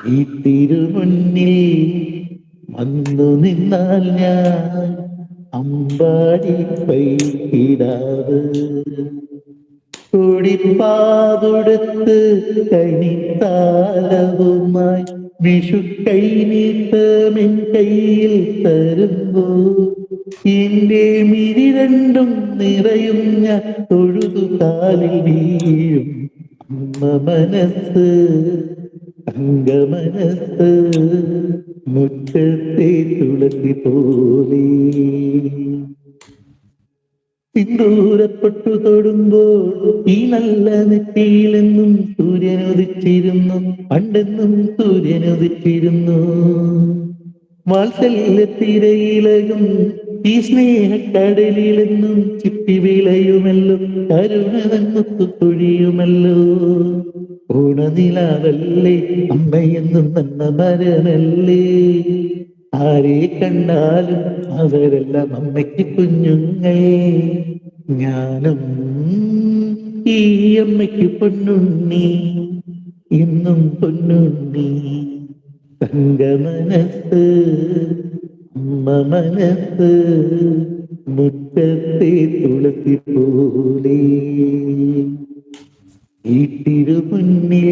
ഈ തിരുമുന്നിൽ വന്നു നിന്നാൽ ഞാൻ അമ്പാടി പൈക്കിടാവ് കുടിപ്പാതൊടുത്ത് കൈത്താലവുമായി വിഷു കൈനീട്ടമെൻ കയ്യിൽ തരുമ്പോ എന്റെ മിഴി രണ്ടും നിറയും ഞാൻ തൊഴുതു കാലിൽ വീഴും അമ്മ മനസ്സ് അംഗമനസ്സ് മുറ്റത്തെ തുളസി പോലെ സിന്ദൂരപ്പെട്ടു തൊടുമ്പോൾ ഈ നല്ല നെറ്റിയിലെന്നും സൂര്യനുദിച്ചിരുന്നു പണ്ടെന്നും സൂര്യനുദിച്ചിരുന്നു വാത്സല്യത്തിരയിലകും ഈ സ്നേഹക്കടലിലെന്നും ചിപ്പി വിളയുമല്ലോ കരുണനങ്ങുത്തു പൊഴിയുമല്ലോ ഓണനിലാവല്ലേ അമ്മയെന്നും നന്ന മരമല്ലേ ആരെ കണ്ടാലും അവരെല്ലാം അമ്മയ്ക്ക് കുഞ്ഞുങ്ങൾ ഞാനും ഈ അമ്മയ്ക്ക് പൊന്നുണ്ണി ഇന്നും പൊന്നുണ്ണി തങ്കമനസ് അമ്മ മനസ്സ് മുറ്റത്തെ തുളസി പോലെ ഈ തിരുമുന്നിൽ